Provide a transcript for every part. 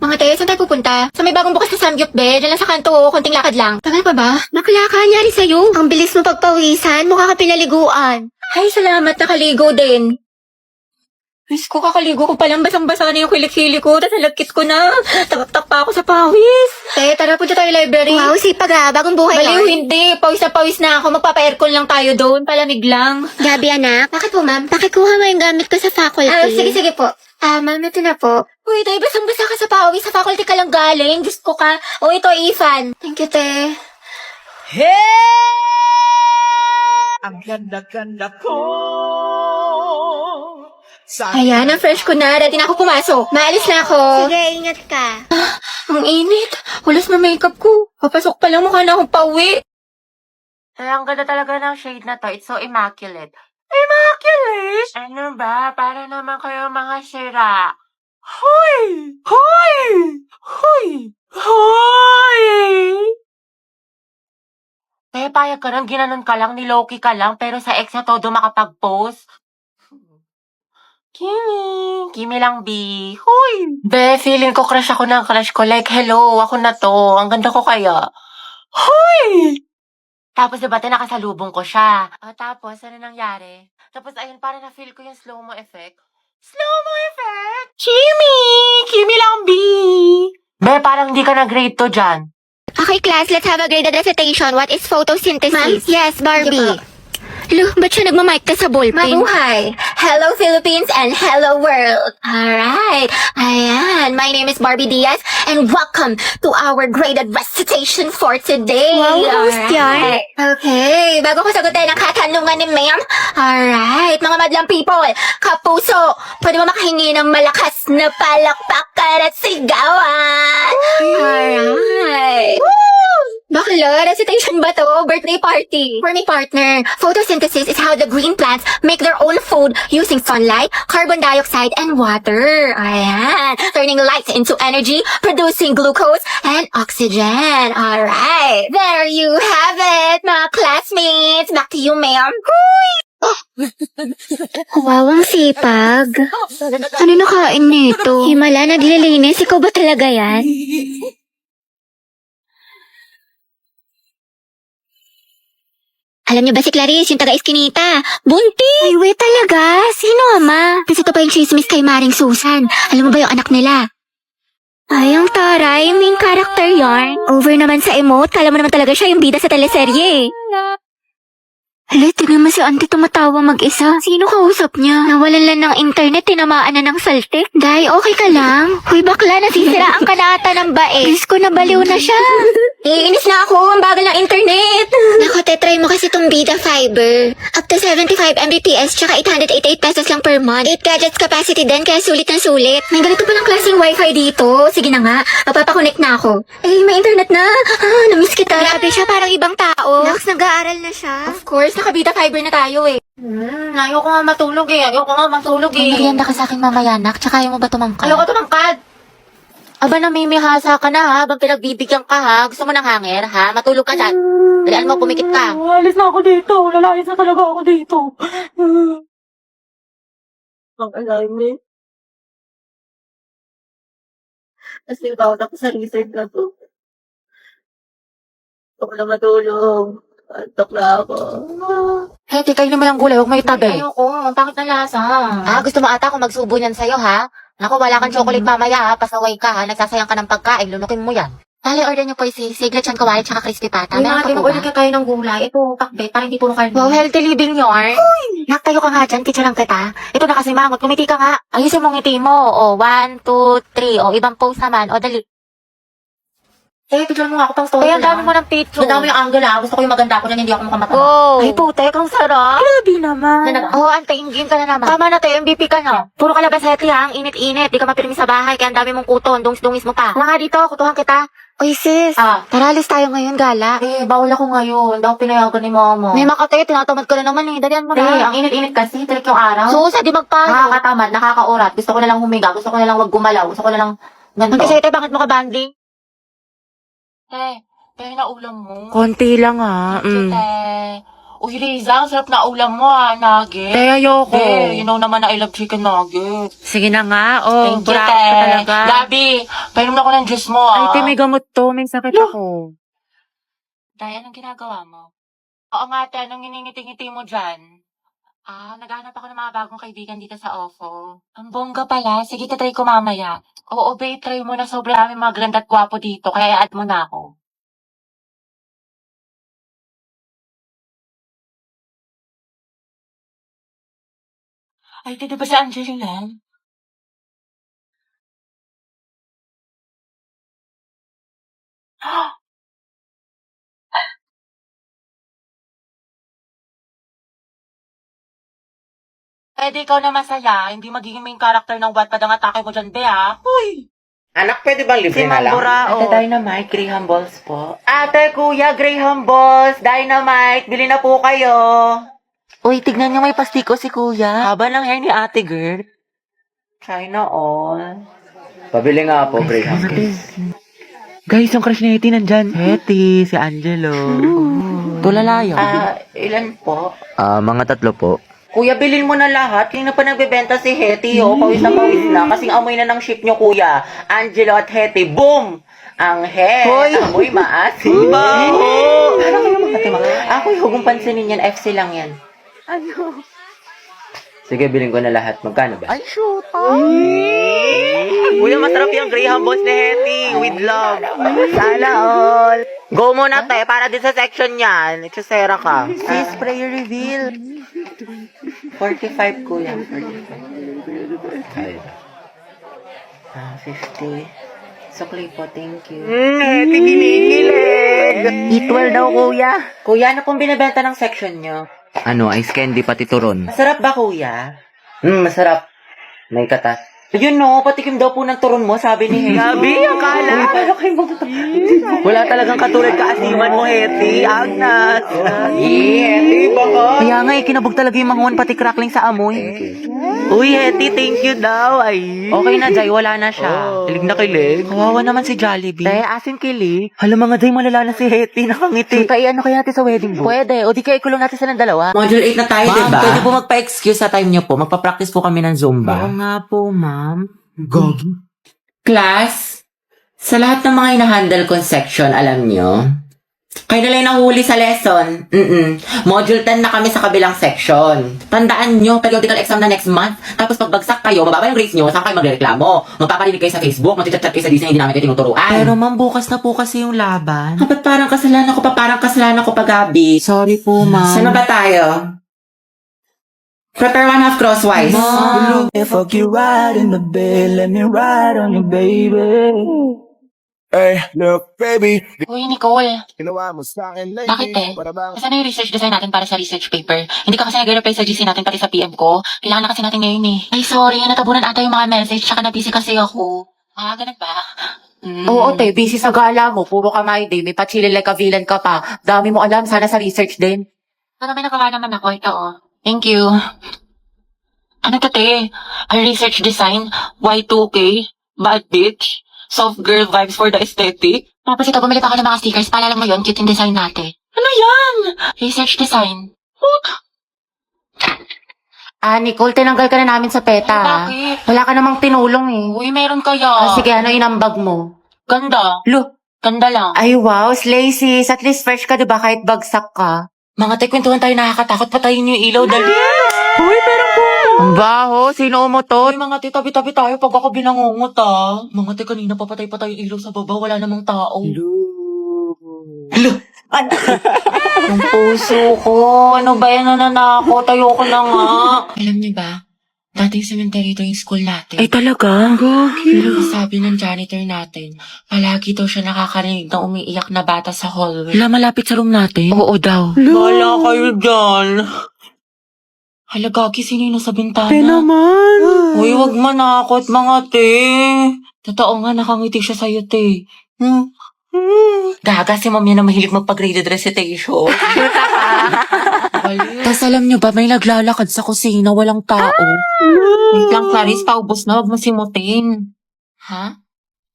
Mga te, saan tayo pupunta? Sa may bagong bukas na Samgyup, be. Diyan lang sa kanto, konting lakad lang. Tagal pa ba? Bakla ka, nyari sa'yo. Ang bilis mo pagpawisan, mukha ka pinaliguan. Ay, salamat, nakaligo din. Miss ko, kakaligo ko palang basang-basa na yung kilik-hili ko, tapos nalagkit ko na. Tagap-tak pa ako sa pawis. Te, tara, punta tayo library. Wow, sipag ah, bagong buhay Baliw, yun. hindi. Pawis na pawis na ako. Magpapa-aircon lang tayo doon. Palamig lang. Gabi anak, Bakit po, ma'am? pakikuha mo yung gamit ko sa faculty. Sige po. Ma'am, ito na po. Uy, tayo, basang-basa ka sa pawis. Sa faculty ka lang galing. Diyos ko ka. O, ito, Ethan. Thank you, te. Ang ganda-ganda ko. Ayan, ang fresh ko na. Ready na ako pumasok. Maalis na ako. Sige, ingat ka. Ang init. Walas na makeup ko. Papasok pa lang, mukha na akong pauwi. Ay, ang ganda talaga ng shade na to. It's so immaculate. Immaculate? Ano ba? Para naman kayo mga sira. Hoy! Hoy! Hoy! Hoy! Payag ka lang, ginanon ka lang, niloki ka lang, pero sa ex na todo makapag-post. Kimi lang, B. Hoy! Be, feeling ko crush ako ng crush ko. Like, hello, ako na to. Ang ganda ko kaya. Hoy! Tapos diba, nakasalubong ko siya. Tapos, ano nangyari? Tapos, ayun, parang na-feel ko yung slow-mo effect. Slow-mo effect? Kimi! Kimi lang, B! Be, parang hindi ka nag-grade to dyan. Okay, class, let's have a graded recitation. What is photosynthesis? Ma'am? Yes, Barbie. Sige po. Lo, ba't siya nagmamic ka sa ballpen? Mabuhay! Hello Philippines and hello world! Alright! Ayan, my name is Barbie Diaz and welcome to our graded recitation for today! Wow, host yan. Okay, bago ko sagutin ang katanungan ni ma'am, alright, mga madlang people, kapuso, pwede ba makahingi ng malakas na palakpakan at sigawan? Alright! Bakla, recitation ba to? Birthday party. For my partner, photosynthesis is how the green plants make their own food using sunlight, carbon dioxide, and water. Ayan. Turning light into energy, producing glucose and oxygen. Alright. There you have it, mga classmates. Back to you, ma'am. Wow, ang sipag. Ano nakain nito? Himala, naglilinis. Ikaw ba talaga yan? Alam niyo ba si Clarice, yung taga-Eskinita? Bunti! Ay, wait talaga. Sino ama? Kasi ito pa yung chismis kay Maring Susan. Alam mo ba yung anak nila? Ay, ang taray. Main character yarn. Over naman sa emote. Kala mo naman talaga siya yung bida sa teleserye. Hala, tignan mo si auntie tumatawa mag-isa. Sino kausap niya? Nawalan lang ng internet, tinamaan na ng saltik. Day, okay ka lang? Hoy, bakla, nasisiraan ka na ata ng bae. Diyos ko, nabaliw na siya. Iinis na ako. Ang bagal ng internet. Nako, try mo kasi itong Bida Fiber. Up to 75 Mbps, tsaka 888 pesos lang per month. 8 gadgets capacity din, kaya sulit na sulit. May ganito palang klaseng wifi dito. Sige na nga. Magpapakonect na ako. Eh, may internet na. Namiss kita. Grabe siya, parang ibang tao. Nax, nag-aaral na siya. Of course, nakabita fiber na tayo eh. Ayoko nga matulog eh. Merienda ka sa akin mamaya, nak. Tsaka ayaw mo ba tumangkad? Ayoko tumangkad. Aba, namimihasa ka na ha. Habang pinagbibigyan ka ha. Gusto mo ng hanger ha? Matulog ka dyan. Dalian mo, pumikit ka. Alis na ako dito. Lalayas na talaga ako dito. Ang alignment. Kasi tawag ako sa research na to. Gusto ko na matulog. Antok na ako. Heti, kayo naman ang gulay. Huwag may tabi. Ayoko. Ang pangit ng lasa. Gusto mo ata akong magsubo niyan sa'yo ha? Naku, wala kang chocolate mamaya ha. Pasaway ka ha. Nagsasayang ka ng pagkain. Lunukin mo yan. Dali, order niyo po si siglet kawali tsaka crispy pata. May mga Meron pa po order ba? ka tayo ng gulay. Ito, pakbet. Para hindi puro karne. Wow, healthy living yarn. Nak, tayo ka nga dyan. Teacher lang kita. Ito na kasi mangot. Kumiti ka nga. Ayusin mo ngiti mo. O, 1, 2, 3. O, ibang pose naman. O, dali. Eh, picture mo nga ako pang story Kaya ang dami mo ng picture. Ang dami yung angle ah. Gusto ko yung maganda ako dyan. Hindi ako mukhang mataba. Go. Ay, putek. Ang sarap. Grabe naman. Na- Oo, antayin game ka na naman. Tama na tayo, MVP ka na. Puro ka labasete ha, ang init-init. Di ka mapirmi sa bahay, kaya ang dami mong kuton. Dungis-dungis mo pa. Wala nga dito, kutuhan kita. Oy sis, tara alis tayo ngayon, gala. Eh, bawal ako ngayon. Hindi ako pinayagan ni mama. May makatayo, tinatamad ka na naman eh. Dalian mo Eh, na. ang init-init kasi. Tirik yung araw. Susa, di magpayo. Nakakatamad, nakakaurat. Gusto ko na lang humiga. Gusto ko na lang wag gumalaw. Gusto ko na lang ganito. Mag-isete, bakit mo ka banding? Eh, na ulam mo. Konti lang ha. Te. Uy, Riza, ang sarap na ulam mo nugget. Te, ayoko. You know naman na I love chicken nugget. Sige na nga, oh. Thank you, burak te. ka talaga. Gabi, painom na ako ng juice mo, Ay, te, may gamot to. May sakit ako. Day, anong ginagawa mo? Oo nga, te, anong nginingiti-ngiti mo dyan? Naghahanap ako ng mga bagong kaibigan dito sa OFO. Ang bongga pala. Sige, tatry ko mamaya. Oo, babe, try mo na sobrang dami mga ganda at gwapo dito, kaya i-add mo na ako. Ay, di ba si Angelina? Pwede ikaw na masaya, hindi magiging main character ng Wattpad ang atake mo dyan, Bea. Uy! Anak, pwede bang libre Si na lang? Mamburao. Ate Dynamite, Graham Balls po. Ate, kuya, Graham Balls, Dynamite, bili na po kayo. Uy, tignan niyo may pastiko si kuya. Haba ng hair ni ate, girl. China all. Pabili nga po, Graham Balls. Guys, yung crush ni Hetty nandyan. Hetty, si Angelo. Tulala yun. Ilan po? Mga 3 po. Kuya, bilhin mo na lahat. Kaya na pa nagbebenta si Hetty, oh. Pawis na. Kasing amoy na ng ship nyo, kuya. Angelo at Hetty, boom! Ang head. Amoy maasim. Baho! Parang kayo mga tima. Ako, huwag mong pansinin yan. FC lang yan. Ano? Sige, bilhin ko na lahat. Magkano ba? Ay, shoot. Kuya, masarap yung Graham Balls ni Hetty. With love. Sana all. Go muna, te, para din sa section yan. Itusera ka. Sis, prayer reveal. 45, kuya. 45. 50. Sukli po, thank you. Hetty, kinikilig. Eatwell daw, kuya. Kuya, ano pong binibenta ng section nyo? Ice candy pati turon. Masarap ba, kuya? Masarap. May katas. Yun no, patikim daw po ng turon mo, sabi ni Hetty. Gabi, akala. Uy, paano kayo Wala talagang katulad kaasiman mo, Hetty. Agnes. Hetty, baka. Kaya nga, kinabog talaga yung manguan pati crackling sa amoy. Uy, Hetty, thank you daw. Ay. Okay na, Jai, wala na siya. Kilig na kilig. Kawawa naman si Jollibee. Te, asin kilig. Hala mga Jay, malala na si Hetty. Nakangiti. Tay, ano kaya natin sa wedding booth? Pwede. O di kaya ikulong natin silang dalawa. Module 8 na tayo, Ma'am, diba? pwede po magpa-excuse sa time niyo po. Magpa-practice po kami ng Zumba. Oo nga po, ma'am. Gogi. Class, sa lahat ng mga inahandle kong section, alam nyo, kayo na lang nahuli sa lesson. Module 10 na kami sa kabilang section. Tandaan nyo, periodical exam na next month. Tapos pagbagsak kayo, mababa yung grades nyo, saan kayo magreklamo? Magpaparinig kayo sa Facebook, magchat-chat kayo sa Disney, hindi namin kayo tinuturuan. Pero ma'am, bukas na po kasi yung laban. Ba't parang kasalanan ko pa, Gabi? Sorry po, ma'am. Saan na ba tayo? Prepare one half crosswise. Fuck you right in the bed, let me ride on you, baby. Hey, look, baby. Uy, Nicole, Ginawa mo sa akin bakit lately. Para bang Nasaan na yung research design natin para sa research paper? Hindi ka kasi nag-reply sa GC natin pati sa PM ko. Kailangan na kasi natin ngayon eh. Ay, sorry, natabunan ata yung mga message, tsaka na-busy kasi ako. Ganun ba? Oo, te, busy sa gala mo. Puro ka my day. May pachili like a villain ka pa. Dami mo alam. Sana sa research din. Pero may nagawa naman ako. Ito, oh. Thank you. Ano to, te? A research design? Y2K? Bad bitch? Soft girl vibes for the aesthetic? Tapos ito, bumili pa ako ng mga stickers. Paalala mo yun, cute yung design natin. Ano yan? Research design. Nicole, tinanggal ka na namin sa PETA. Bakit? Wala ka namang tinulong eh. Uy, meron kaya. Sige, ano inambag mo? Ganda. Look. Ganda lang. Ay, wow, slay sis. At least fresh ka, diba? Kahit bagsak ka. Mga te, kwentuhan tayo, nakakatakot. Patayin yung ilaw, dali. Uy, pero ang baho. Sino umutot? Uy, mga te, tabi-tabi tayo pag ako binangungot, ah. Mga te, kanina papatay-patay yung ilaw sa baba. Wala namang tao. Ang puso ko. Ano ba yan? Nananakot. Ayoko na nga. Alam niyo ba? Dati yung cemetery ito yung school natin. Ay, talaga? Pero sabi ng janitor natin, palagi daw siya nakakarinig ng umiiyak na bata sa hallway. Wala malapit sa room natin? Oo daw. Wala kayo dyan. Hala, Gagi, sino yung nasa bintana? naman. Uy, wag manakot, mga te. Totoo nga, nakangiti siya sa'yo, te. Gaga si ma'am yan na mahilig magpa-graded recitation. Tapos alam nyo ba, may naglalakad sa kusina, walang tao. Wait lang, Clarice, paubos na, wag mo simutin. Ha?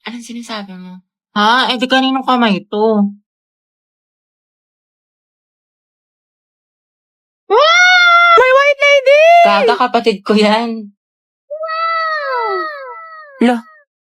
Anong sinasabi mo? Ha? Eh, di kaninong kamay ito? Gaga, kapatid ko yan. Lo,